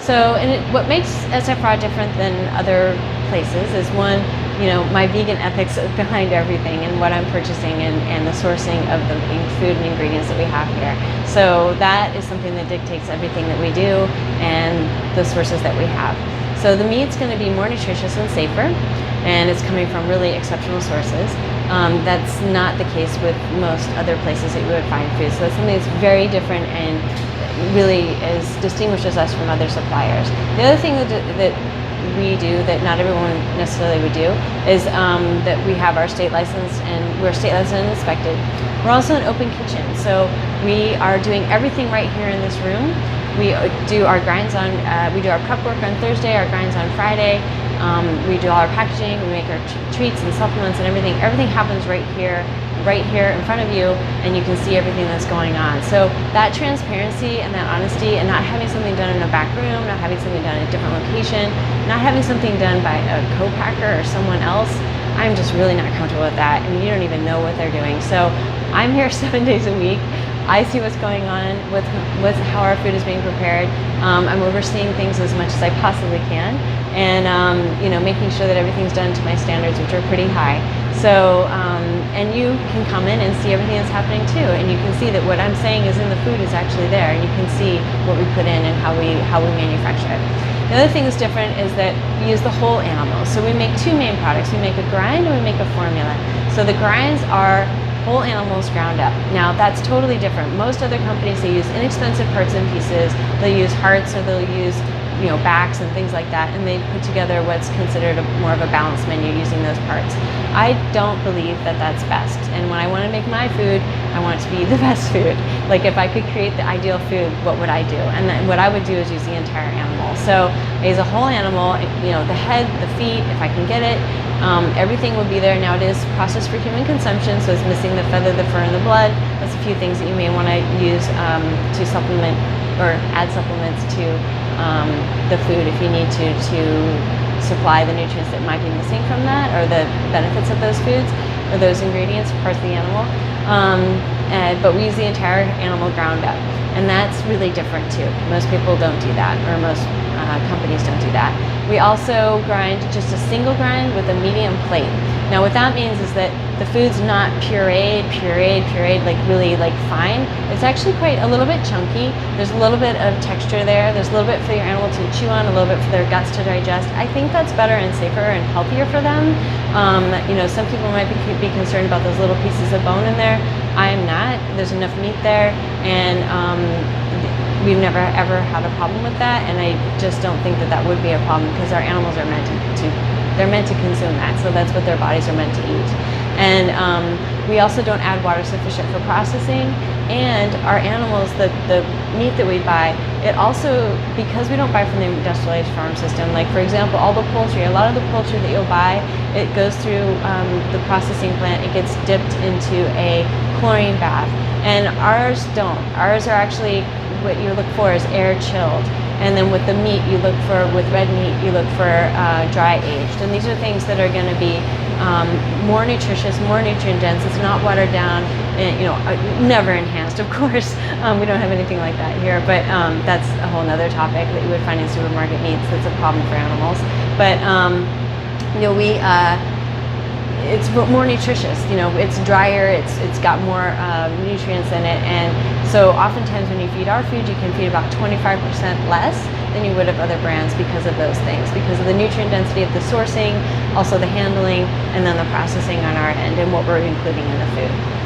So, what makes SF Raw different than other places is one, my vegan ethics behind everything and what I'm purchasing and the sourcing of the food and ingredients that we have here. So that is something that dictates everything that we do and the sources that we have. So the meat's going to be more nutritious and safer, and it's coming from really exceptional sources. That's not the case with most other places that you would find food. So that's something that's very different and really distinguishes us from other suppliers. The other thing that we do that not everyone necessarily would do is that we have our state license, and we're state licensed and inspected. We're also an open kitchen, so we are doing everything right here in this room. We do our grinds we do our prep work on Thursday, our grinds on Friday. We do all our packaging, we make our treats and supplements and everything. Everything happens right here in front of you, and you can see everything that's going on. So that transparency and that honesty, and not having something done in a back room, not having something done in a different location, not having something done by a co-packer or someone else, I'm just really not comfortable with that. I mean, you don't even know what they're doing. So I'm here 7 days a week. I see what's going on with how our food is being prepared. I'm overseeing things as much as I possibly can, and making sure that everything's done to my standards, which are pretty high. So, and you can come in and see everything that's happening too, and you can see that what I'm saying is in the food is actually there, and you can see what we put in and how we manufacture it. The other thing that's different is that we use the whole animal. So we make two main products. We make a grind and we make a formula. So the grinds are whole animals ground up. Now that's totally different. Most other companies, they use inexpensive parts and pieces. They'll use hearts, or they'll use backs and things like that, and they put together what's considered more of a balanced menu using those parts. I don't believe that that's best, and when I want to make my food, I want it to be the best food. Like, if I could create the ideal food, what would I do? And then what I would do is use the entire animal. So I use a whole animal, the head, the feet, if I can get it. Everything would be there. Now it is processed for human consumption, so it's missing the feather, the fur, and the blood. That's a few things that you may want to use to supplement or add supplements to the food if you need to supply the nutrients that might be missing from that, or the benefits of those foods or those ingredients, parts of the animal. But we use the entire animal ground up, and that's really different too. Most people don't do that, or most companies don't do that. We also grind just a single grind with a medium plate. Now what that means is that the food's not pureed, like really fine. It's actually quite a little bit chunky. There's a little bit of texture there. There's a little bit for your animal to chew on, a little bit for their guts to digest. I think that's better and safer and healthier for them. Some people might be concerned about those little pieces of bone in there. I am not. There's enough meat there, and we've never ever had a problem with that, and I just don't think that would be a problem, because our animals are meant to consume that, so that's what their bodies are meant to eat. And we also don't add water sufficient for processing, and our animals, the meat that we buy, it also, because we don't buy from the industrialized farm system, like for example, all the poultry, a lot of the poultry that you'll buy, it goes through the processing plant, it gets dipped into a chlorine bath, and ours don't. Ours are actually, what you look for is air chilled. And then with the meat, with red meat, you look for dry aged. And these are things that are going to be more nutritious, more nutrient dense. It's not watered down, and never enhanced, of course. We don't have anything like that here, but that's a whole nother topic that you would find in supermarket meats. That's a problem for animals. But it's more nutritious. It's drier. It's got more nutrients in it, and so oftentimes when you feed our food, you can feed about 25% less than you would of other brands because of those things, because of the nutrient density of the sourcing, also the handling, and then the processing on our end, and what we're including in the food.